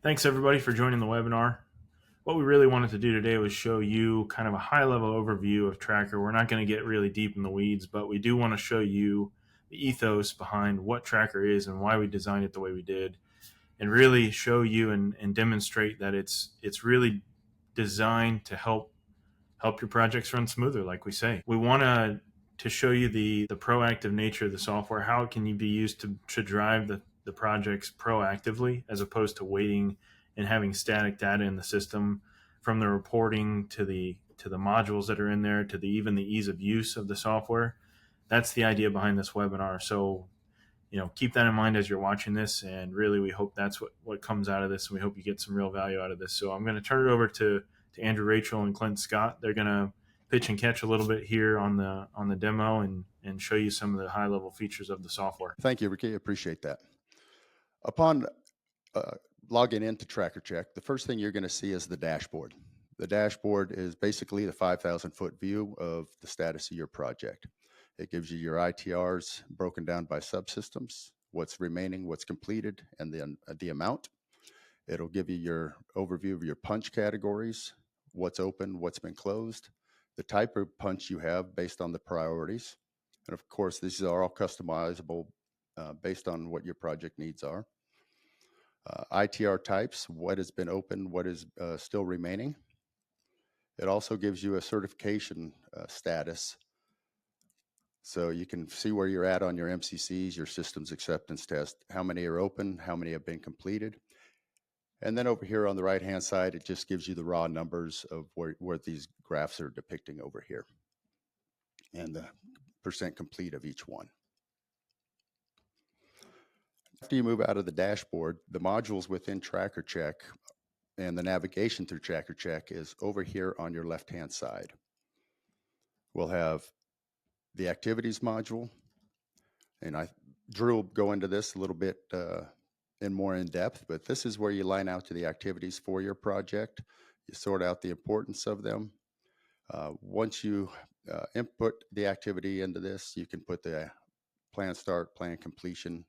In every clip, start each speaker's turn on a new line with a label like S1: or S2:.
S1: Thanks everybody for joining the webinar. What we really wanted to do today was show you kind of a high level overview of Tracker. We're not going to get really deep in the weeds, but we do want to show you the ethos behind what Tracker is and why we designed it the way we did, and really show you and demonstrate that it's really designed to help your projects run smoother, like we say. We want to show you the proactive nature of the software, how it can be used to drive the projects proactively as opposed to waiting and having static data in the system, from the reporting to the modules that are in there to even the ease of use of the software. That's the idea behind this webinar. So keep that in mind as you're watching this, and really we hope that's what comes out of this, and we hope you get some real value out of this. So I'm going to turn it over to Andrew, Rachel, and Clint Scott. They're going to pitch and catch a little bit here on the demo and show you some of the high level features of the software.
S2: Thank you, Ricky. Appreciate that. Upon logging into TrackerCheck, the first thing you're going to see is the dashboard. The dashboard is basically the 5,000-foot view of the status of your project. It gives you your ITRs broken down by subsystems, what's remaining, what's completed, and then the amount. It'll give you your overview of your punch categories, what's open, what's been closed, the type of punch you have based on the priorities. And of course, these are all customizable based on what your project needs are. ITR types, what has been open, what is still remaining. It also gives you a certification status, so you can see where you're at on your MCCs, your systems acceptance test, how many are open, how many have been completed. And then over here on the right-hand side, it just gives you the raw numbers of where these graphs are depicting over here and the percent complete of each one. After you move out of the dashboard, the modules within TrackerCheck and the navigation through TrackerCheck is over here on your left-hand side. We'll have the activities module, and Drew will go into this a little bit more in depth, but this is where you line out to the activities for your project. You sort out the importance of them. Once you input the activity into this, you can put the plan start, plan completion,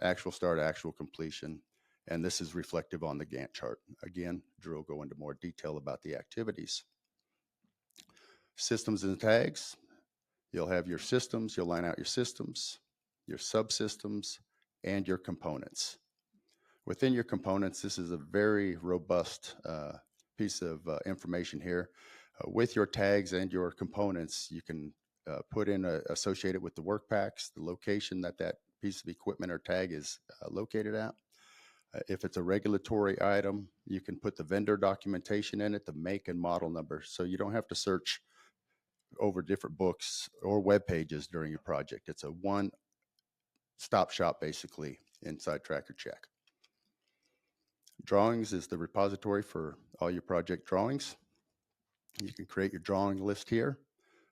S2: actual start, actual completion, and this is reflective on the Gantt chart. Again, Drew will go into more detail about the activities. Systems and tags. You'll have your systems, you'll line out your systems, your subsystems, and your components. Within your components, this is a very robust piece of information here. With your tags and your components, you can put in associated with the work packs, the location that piece of equipment or tag is located at. If it's a regulatory item, you can put the vendor documentation in it, the make and model number, so you don't have to search over different books or web pages during your project. It's a one-stop shop basically inside TrackerCheck. Drawings is the repository for all your project drawings. You can create your drawing list here,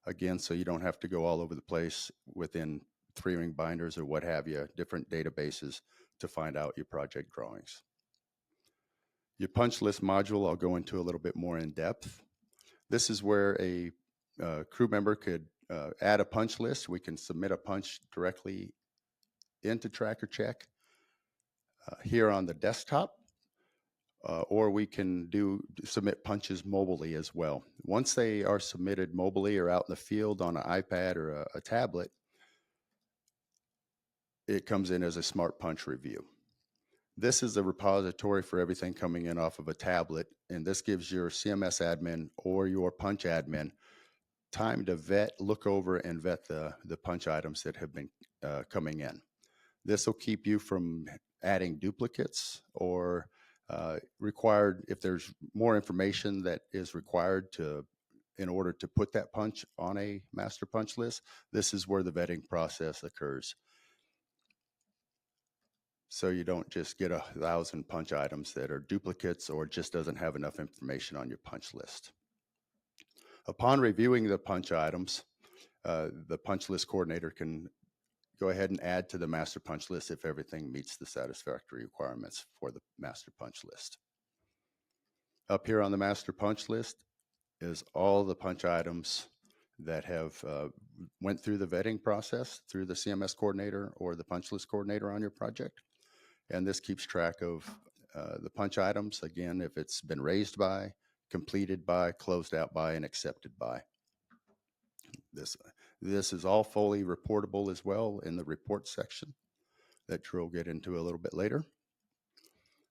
S2: again, so you don't have to go all over the place within 3-ring binders or what have you, different databases to find out your project drawings. Your punch list module, I'll go into a little bit more in depth. This is where a crew member could add a punch list. We can submit a punch directly into TrackerCheck here on the desktop, or we can submit punches mobilely as well. Once they are submitted mobilely or out in the field on an iPad or a tablet, it comes in as a smart punch review. This is a repository for everything coming in off of a tablet, and this gives your CMS admin or your punch admin time to look over and vet the punch items that have been coming in. This will keep you from adding duplicates or required, if there's more information that is required in order to put that punch on a master punch list. This is where the vetting process occurs. So you don't just get 1,000 punch items that are duplicates or just doesn't have enough information on your punch list. Upon reviewing the punch items, the punch list coordinator can go ahead and add to the master punch list if everything meets the satisfactory requirements for the master punch list. Up here on the master punch list is all the punch items that have went through the vetting process through the CMS coordinator or the punch list coordinator on your project. And this keeps track of The punch items, again, if it's been raised by, completed by, closed out by, and accepted by. This, this is all fully reportable as well in the report section that Drew will get into a little bit later.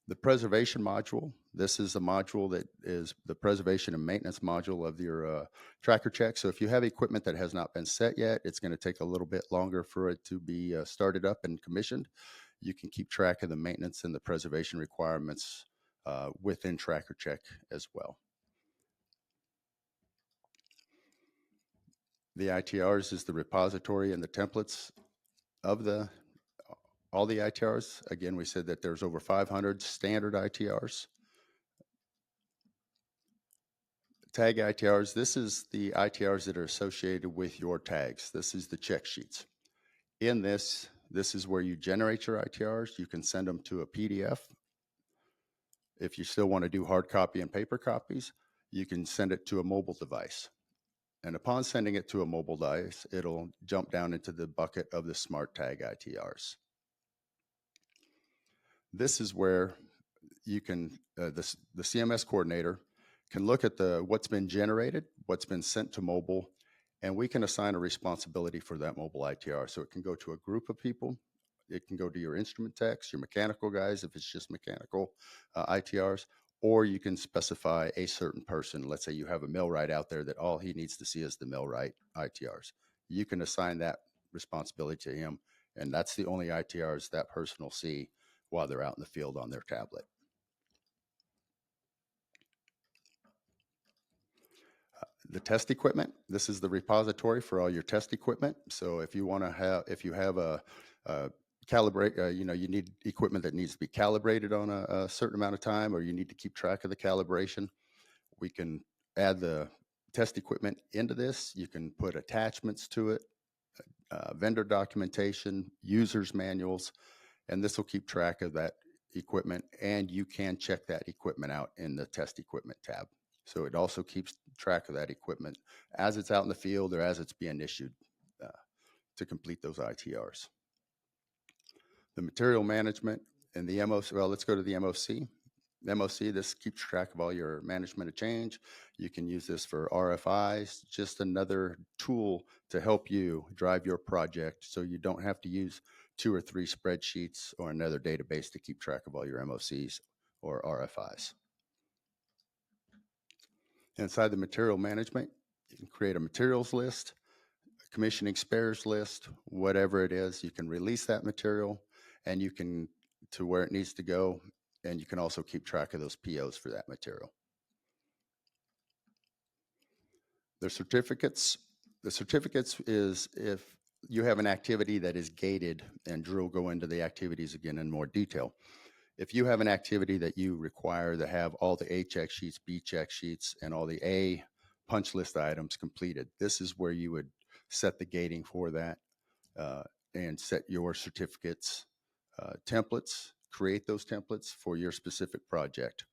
S2: The preservation module, this is a module that is the preservation and maintenance module of your TrackerCheck. So if you have equipment that has not been set yet, it's going to take a little bit longer for it to be started up and commissioned. You can keep track of the maintenance and the preservation requirements within TrackerCheck as well. The ITRs is the repository and the templates of all the ITRs. Again, we said that there's over 500 standard ITRs. Tag ITRs, this is the ITRs that are associated with your tags. This is the check sheets. In this is where you generate your ITRs. You can send them to a PDF. If you still want to do hard copy and paper copies, you can send it to a mobile device. And upon sending it to a mobile device, it'll jump down into the bucket of the smart tag ITRs. This is where you can, the CMS coordinator can look at what's been generated, what's been sent to mobile, and we can assign a responsibility for that mobile ITR. So it can go to a group of people. It can go to your instrument techs, your mechanical guys, if it's just mechanical ITRs, or you can specify a certain person. Let's say you have a millwright out there that all he needs to see is the millwright ITRs. You can assign that responsibility to him, and that's the only ITRs that person will see while they're out in the field on their tablet. The test equipment, this is the repository for all your test equipment. So if you want to have, if you have a calibrate, you need equipment that needs to be calibrated on a certain amount of time, or you need to keep track of the calibration, we can add the test equipment into this. You can put attachments to it, vendor documentation, users manuals, and this will keep track of that equipment, and you can check that equipment out in the test equipment tab. So it also keeps track of that equipment as it's out in the field or as it's being issued to complete those ITRs. The material management and the MOC, well, let's go to the MOC. MOC, this keeps track of all your management of change. You can use this for RFIs, just another tool to help you drive your project so you don't have to use 2 or 3 spreadsheets or another database to keep track of all your MOCs or RFIs. Inside the material management, you can create a materials list, a commissioning spares list, whatever it is. You can release that material and you can to where it needs to go, and you can also keep track of those POs for that material. The certificates is if you have an activity that is gated, and Drew will go into the activities again in more detail. If you have an activity that you require to have all the A check sheets, B check sheets, and all the A punch list items completed, this is where you would set the gating for that and set your certificates templates, create those templates for your specific project.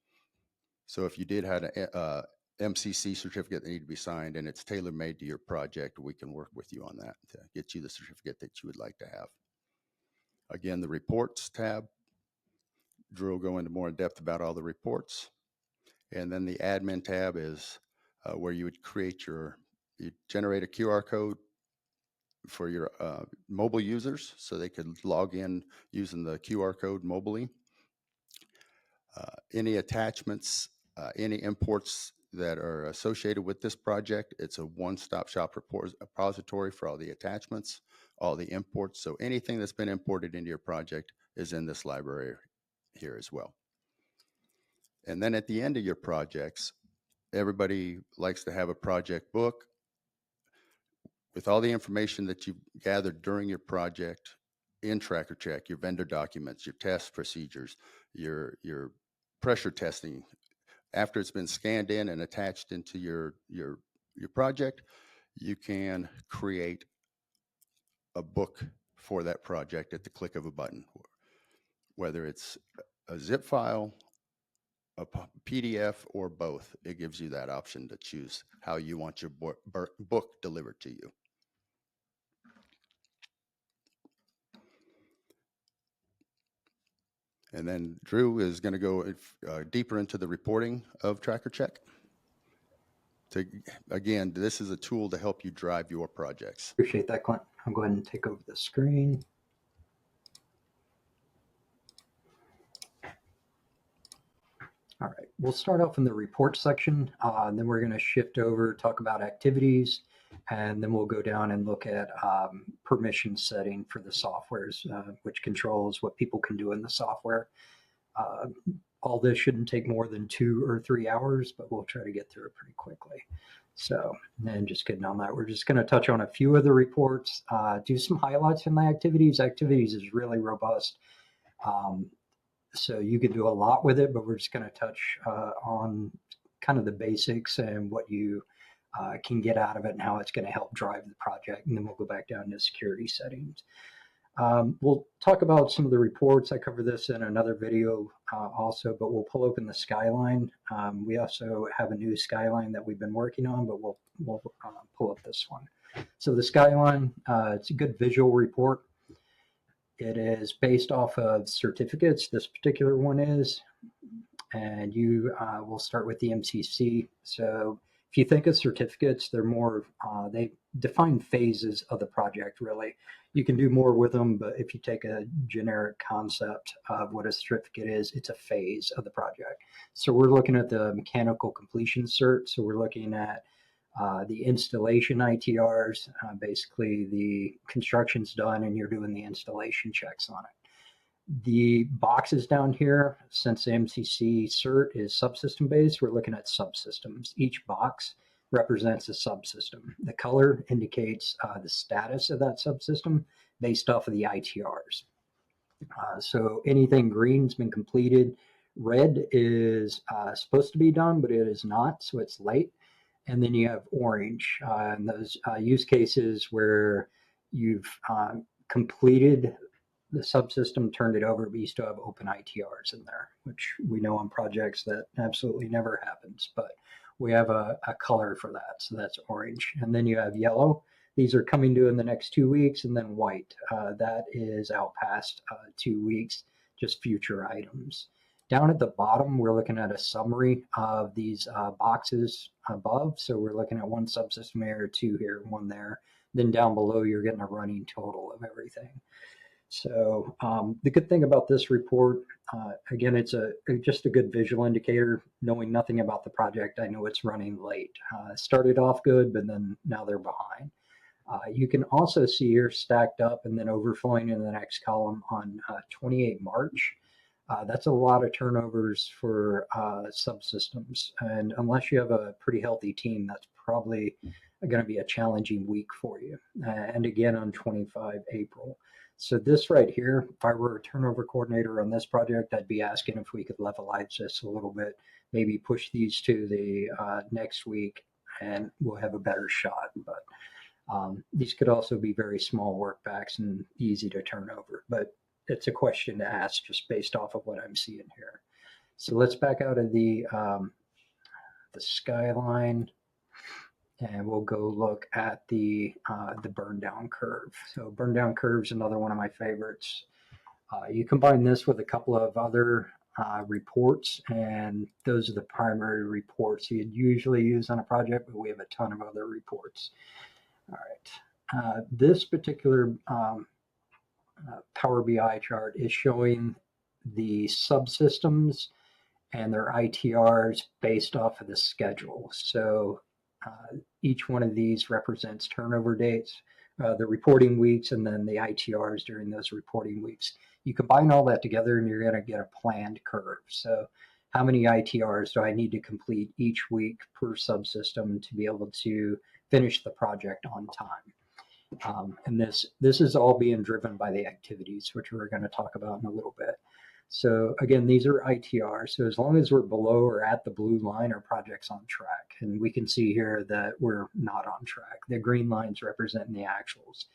S2: So if you did have an MCC certificate that need to be signed and it's tailor-made to your project, we can work with you on that to get you the certificate that you would like to have. Again, the reports tab, Drew will go into more in depth about all the reports. And then the admin tab is where you would you generate a QR code for your mobile users so they could log in using the QR code mobily. Any attachments, any imports that are associated with this project, it's a one-stop shop repository for all the attachments, all the imports. So anything that's been imported into your project is in this library here as well. And then at the end of your projects, everybody likes to have a project book with all the information that you gathered during your project in TrackerCheck, your vendor documents, your test procedures, your pressure testing. After it's been scanned in and attached into your project, you can create a book for that project at the click of a button, whether it's a zip file, a PDF, or both. It gives you that option to choose how you want your book delivered to you. And then Drew is going to go deeper into the reporting of TrackerCheck. Again, this is a tool to help you drive your projects.
S3: Appreciate that, Clint. I'll go ahead and take over the screen. All right, we'll start off in the report section, and then we're going to shift over, talk about activities, and then we'll go down and look at permission setting for the softwares, which controls what people can do in the software. All this shouldn't take more than 2 or 3 hours, but we'll try to get through it pretty quickly. So, and just kidding on that, we're just going to touch on a few of the reports, do some highlights in the activities. Activities is really robust. So you can do a lot with it, but we're just going to touch on kind of the basics and what you can get out of it and how it's going to help drive the project. And then we'll go back down to security settings. We'll talk about some of the reports. I cover this in another video also, but we'll pull open the Skyline. We also have a new Skyline that we've been working on, but we'll pull up this one. So the Skyline, it's a good visual report. It is based off of certificates. This particular one is, and you will start with the MCC. So if you think of certificates, they're more, they define phases of the project, really. You can do more with them, but if you take a generic concept of what a certificate is, it's a phase of the project. So we're looking at the mechanical completion cert. So we're looking at the installation ITRs, basically the construction's done and you're doing the installation checks on it. The boxes down here, since the MCC cert is subsystem based, we're looking at subsystems. Each box represents a subsystem. The color indicates the status of that subsystem based off of the ITRs. So anything green's been completed. Red is supposed to be done, but it is not, so it's late. And then you have orange, and those use cases where you've completed the subsystem, turned it over, but you still have open ITRs in there, which we know on projects that absolutely never happens, but we have a color for that, so that's orange. And then you have yellow. These are coming due in the next 2 weeks, and then white. That is out past 2 weeks, just future items. Down at the bottom, we're looking at a summary of these boxes above. So we're looking at one subsystem here, two here, one there. Then down below, you're getting a running total of everything. So the good thing about this report, again, it's just a good visual indicator. Knowing nothing about the project, I know it's running late. Started off good, but then now they're behind. You can also see here stacked up and then overflowing in the next column on 28 March. That's a lot of turnovers for subsystems. And unless you have a pretty healthy team, that's probably going to be a challenging week for you. And again, on 25 April. So this right here, if I were a turnover coordinator on this project, I'd be asking if we could levelize this a little bit, maybe push these to the next week, and we'll have a better shot. But these could also be very small workbacks and easy to turn over. But it's a question to ask just based off of what I'm seeing here. So let's back out of the Skyline, and we'll go look at the burn down curve. So burn down curve is another one of my favorites. You combine this with a couple of other reports, and those are the primary reports you'd usually use on a project, but we have a ton of other reports. All right. This particular Power BI chart is showing the subsystems and their ITRs based off of the schedule. So each one of these represents turnover dates, the reporting weeks, and then the ITRs during those reporting weeks. You combine all that together and you're going to get a planned curve. So how many ITRs do I need to complete each week per subsystem to be able to finish the project on time? And this is all being driven by the activities, which we're going to talk about in a little bit. So again, these are ITR. So as long as we're below or at the blue line, our project's on track. And we can see here that we're not on track. The green lines representing the actuals.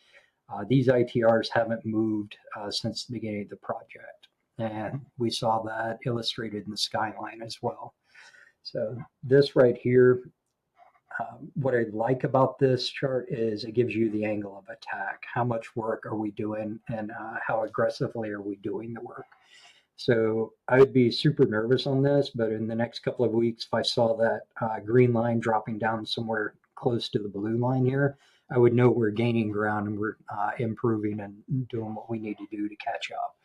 S3: These ITRs haven't moved since the beginning of the project. And we saw that illustrated in the Skyline as well. So this right here, what I like about this chart is it gives you the angle of attack. How much work are we doing, and how aggressively are we doing the work? So I would be super nervous on this, but in the next couple of weeks, if I saw that green line dropping down somewhere close to the blue line here, I would know we're gaining ground and we're improving and doing what we need to do to catch up.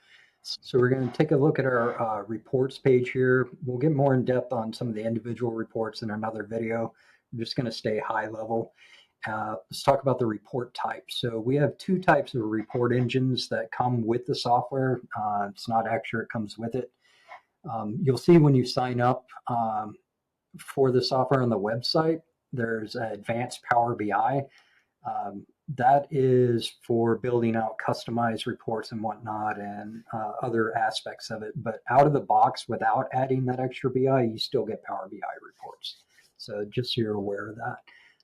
S3: So we're going to take a look at our reports page here. We'll get more in depth on some of the individual reports in another video. I'm just going to stay high level. Let's talk about the report types. So we have two types of report engines that come with the software. It's not extra, it comes with it. You'll see when you sign up for the software on the website, there's Advanced Power BI. That is for building out customized reports and whatnot and other aspects of it. But out of the box, without adding that extra BI, you still get Power BI reports. So just so you're aware of that.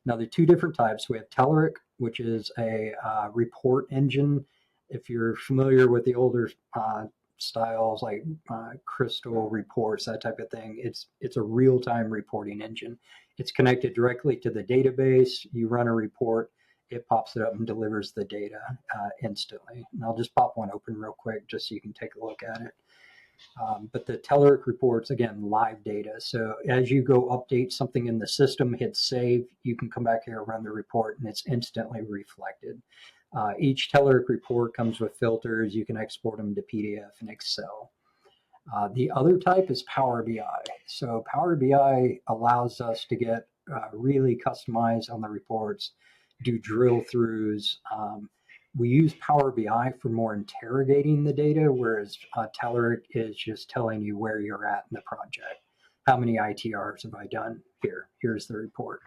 S3: Now, the two different types, we have Telerik, which is a report engine. If you're familiar with the older styles like Crystal reports, that type of thing, it's a real-time reporting engine. It's connected directly to the database. You run a report, it pops it up and delivers the data instantly. And I'll just pop one open real quick just so you can take a look at it. But the Telerik reports, again, live data. So as you go update something in the system, hit save, you can come back here, run the report, and it's instantly reflected. Each Telerik report comes with filters. You can export them to PDF and Excel. The other type is Power BI. So Power BI allows us to get really customized on the reports, do drill throughs. We use Power BI for more interrogating the data, whereas Telerik is just telling you where you're at in the project. How many ITRs have I done? Here's the report.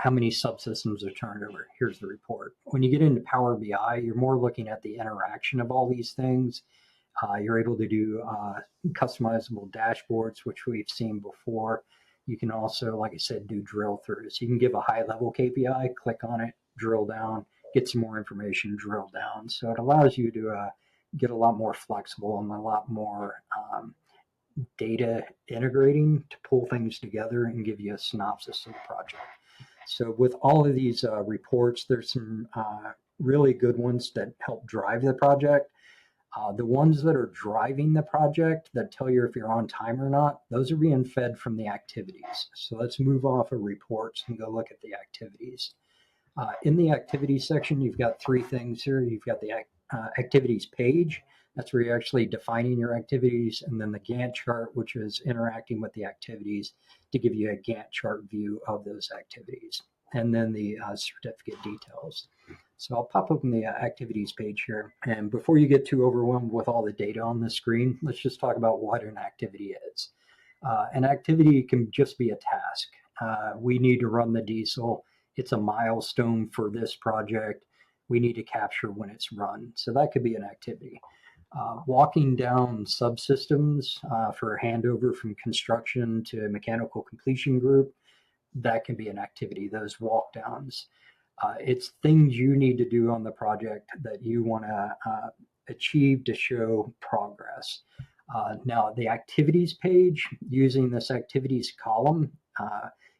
S3: How many subsystems are turned over? Here's the report. When you get into Power BI, you're more looking at the interaction of all these things. You're able to do customizable dashboards, which we've seen before. You can also, like I said, do drill throughs. You can give a high level KPI, click on it, drill down, get some more information, drill down. So it allows you to get a lot more flexible and a lot more data integrating to pull things together and give you a synopsis of the project. So with all of these reports, there's some really good ones that help drive the project. The ones that are driving the project that tell you if you're on time or not, those are being fed from the activities. So let's move off of reports and go look at the activities. In the activities section, you've got three things here. You've got the activities page. That's where you're actually defining your activities. And then the Gantt chart, which is interacting with the activities to give you a Gantt chart view of those activities. And then the certificate details. So I'll pop open the activities page here. And before you get too overwhelmed with all the data on the screen, let's just talk about what an activity is. An activity can just be a task. We need to run the diesel. It's a milestone for this project. We need to capture when it's run. So that could be an activity. Walking down subsystems for a handover from construction to mechanical completion group, that can be an activity, those walk downs. It's things you need to do on the project that you want to achieve to show progress. Now, the activities page, using this activities column,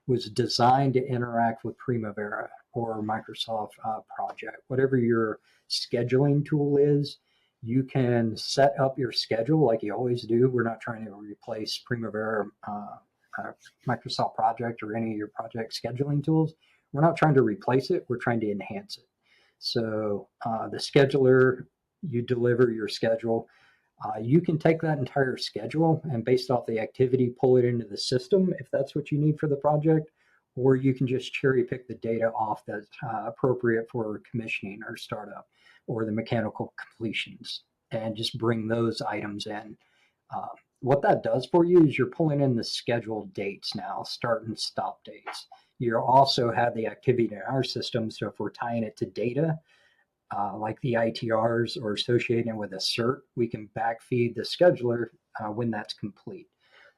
S3: was designed to interact with Primavera or Microsoft Project. Whatever your scheduling tool is, you can set up your schedule like you always do. We're not trying to replace Primavera, Microsoft Project, or any of your project scheduling tools. We're not trying to replace it. We're trying to enhance it. So the scheduler, you deliver your schedule. You can take that entire schedule and based off the activity, pull it into the system if that's what you need for the project, or you can just cherry pick the data off that's appropriate for commissioning or startup or the mechanical completions and just bring those items in. What that does for you is you're pulling in the scheduled dates now, start and stop dates. You also have the activity in our system, so if we're tying it to data, like the ITRs or associating with a cert, we can backfeed the scheduler when that's complete.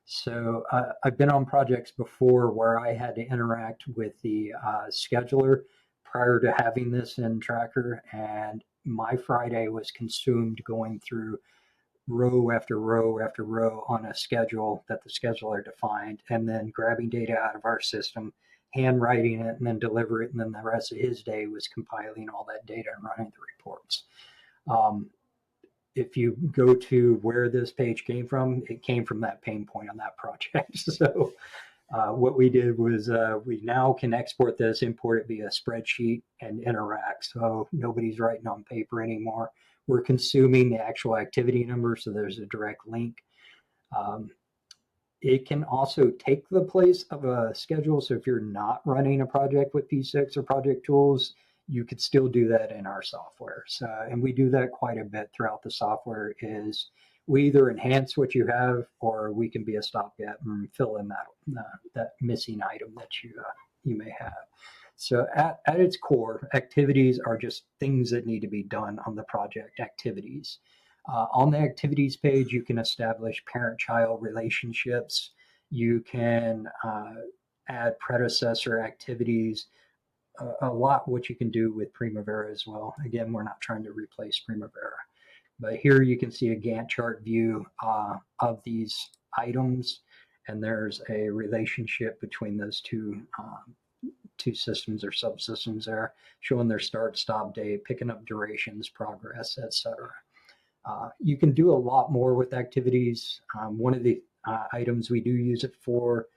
S3: So I've been on projects before where I had to interact with the scheduler prior to having this in Tracker, and my Friday was consumed going through row after row after row on a schedule that the scheduler defined, and then grabbing data out of our system, handwriting it, and then deliver it. And then the rest of his day was compiling all that data and running the reports. if you go to where this page came from, it came from that pain point on that project. So what we did was we now can export this, import it via spreadsheet, and interact. So nobody's writing on paper anymore. We're consuming the actual activity number, so there's a direct link. It can also take the place of a schedule. So if you're not running a project with P6 or project tools, you could still do that in our software. So, and we do that quite a bit throughout the software. Is we either enhance what you have, or we can be a stopgap and fill in that missing item that you may have. So at its core, activities are just things that need to be done on the project. Activities. On the activities page, you can establish parent-child relationships. You can add predecessor activities. A lot what you can do with Primavera as well. Again, we're not trying to replace Primavera. But here you can see a Gantt chart view of these items, and there's a relationship between those two systems or subsystems there, showing their start, stop date, picking up durations, progress, etc. You can do a lot more with activities. One of the items we do use it for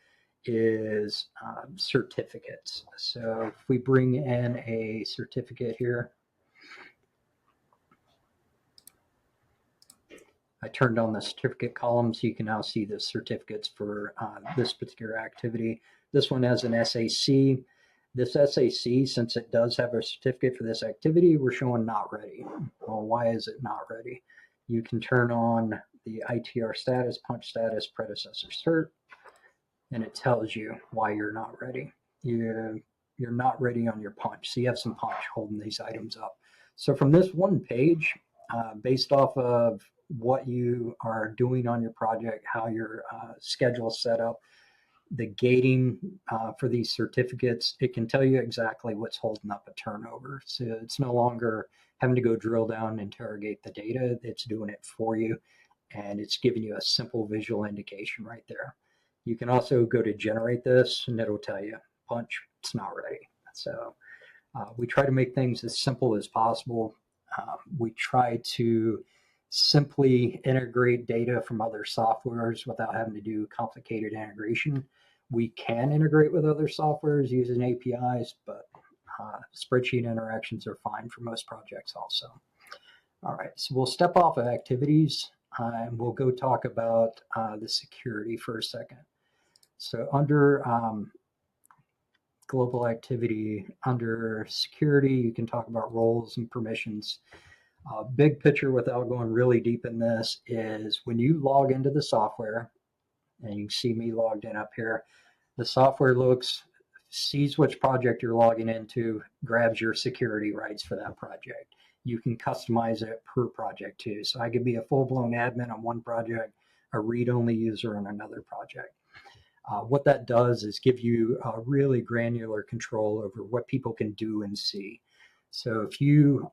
S3: is certificates. So if we bring in a certificate here, I turned on the certificate column, so you can now see the certificates for this particular activity. This one has an SAC. This SAC, since it does have a certificate for this activity, we're showing not ready. Well, why is it not ready? You can turn on the ITR status, punch status, predecessor cert, and it tells you why you're not ready. You're not ready on your punch. So you have some punch holding these items up. So from this one page, based off of what you are doing on your project, how your schedule is set up, the gating for these certificates, it can tell you exactly what's holding up a turnover. So it's no longer having to go drill down and interrogate the data. It's doing it for you, and it's giving you a simple visual indication right there. You can also go to generate this, and it'll tell you, punch, it's not ready. So we try to make things as simple as possible. We try to simply integrate data from other softwares without having to do complicated integration. We can integrate with other softwares using APIs, but spreadsheet interactions are fine for most projects also. All right, so we'll step off of activities and we'll go talk about the security for a second. So under global activity, under security, you can talk about roles and permissions. Big picture, without going really deep in this, is when you log into the software, and you can see me logged in up here, the software sees which project you're logging into, grabs your security rights for that project. You can customize it per project too. So I could be a full-blown admin on one project, a read-only user on another project. What that does is give you really granular control over what people can do and see. So if you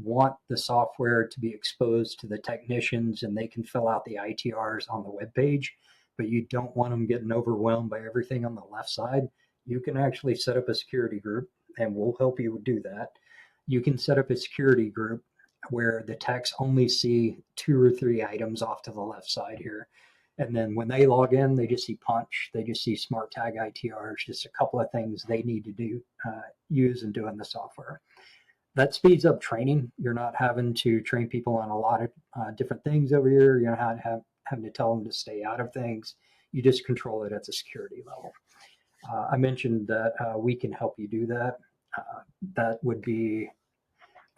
S3: want the software to be exposed to the technicians and they can fill out the ITRs on the web page, but you don't want them getting overwhelmed by everything on the left side, you can actually set up a security group, and we'll help you do that. You can set up a security group where the techs only see 2 or 3 items off to the left side here. And then when they log in, they just see punch, they just see smart tag ITRs, just a couple of things they need to do, use and do in the software. That speeds up training. You're not having to train people on a lot of different things over here. You're not having to tell them to stay out of things. You just control it at the security level. I mentioned that we can help you do that. That would be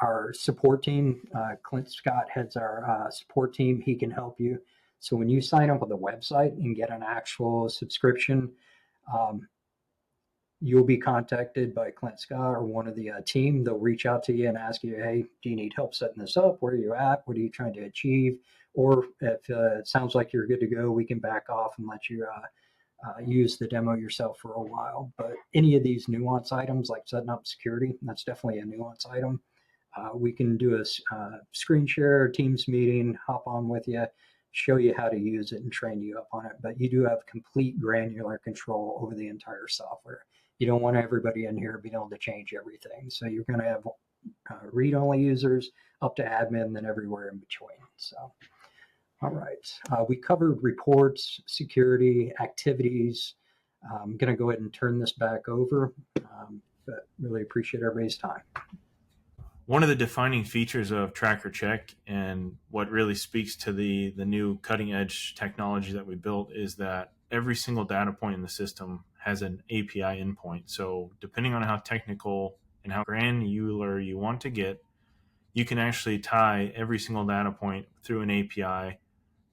S3: our support team. Clint Scott heads our support team. He can help you. So when you sign up on the website and get an actual subscription, you'll be contacted by Clint Scott or one of the team. They'll reach out to you and ask you, hey, do you need help setting this up? Where are you at? What are you trying to achieve? Or if it sounds like you're good to go, we can back off and let you use the demo yourself for a while. But any of these nuance items like setting up security, that's definitely a nuance item. We can do a screen share, Teams meeting, hop on with you, show you how to use it and train you up on it. But you do have complete granular control over the entire software. You don't want everybody in here being able to change everything. So you're going to have read-only users, up to admin, then everywhere in between. So, all right. We covered reports, security, activities. I'm going to go ahead and turn this back over, but really appreciate everybody's time.
S1: One of the defining features of TrackerCheck and what really speaks to the new cutting edge technology that we built is that every single data point in the system has an API endpoint. So depending on how technical and how granular you want to get, you can actually tie every single data point through an API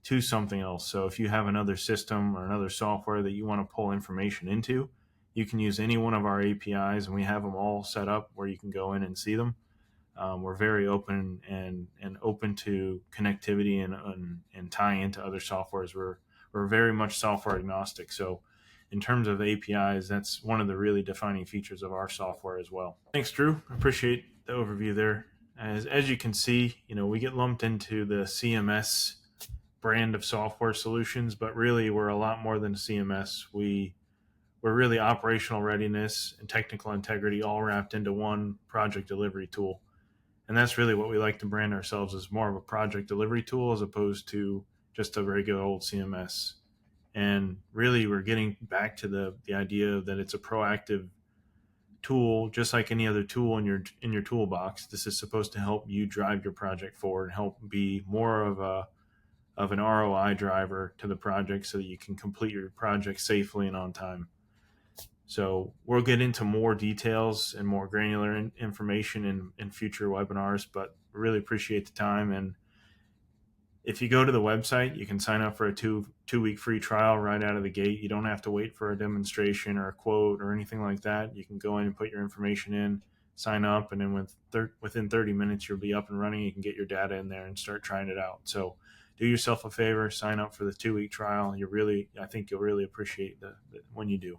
S1: to something else. So if you have another system or another software that you want to pull information into, you can use any one of our APIs, and we have them all set up where you can go in and see them. We're very open and open to connectivity and tying into other softwares. We're very much software agnostic. So in terms of APIs, that's one of the really defining features of our software as well. Thanks, Drew. I appreciate the overview there. As you can see, we get lumped into the CMS brand of software solutions, but really we're a lot more than CMS. We're really operational readiness and technical integrity all wrapped into one project delivery tool. And that's really what we like to brand ourselves as, more of a project delivery tool as opposed to just a regular old CMS. And really we're getting back to the idea that it's a proactive tool, just like any other tool in your toolbox. This is supposed to help you drive your project forward, help be more of an ROI driver to the project so that you can complete your project safely and on time. So we'll get into more details and more granular information in future webinars, but really appreciate the time. And if you go to the website, you can sign up for a two-week free trial right out of the gate. You don't have to wait for a demonstration or a quote or anything like that. You can go in and put your information in, sign up, and then within 30 minutes, you'll be up and running. You can get your data in there and start trying it out. So do yourself a favor, sign up for the 2-week trial. I think you'll really appreciate when you do.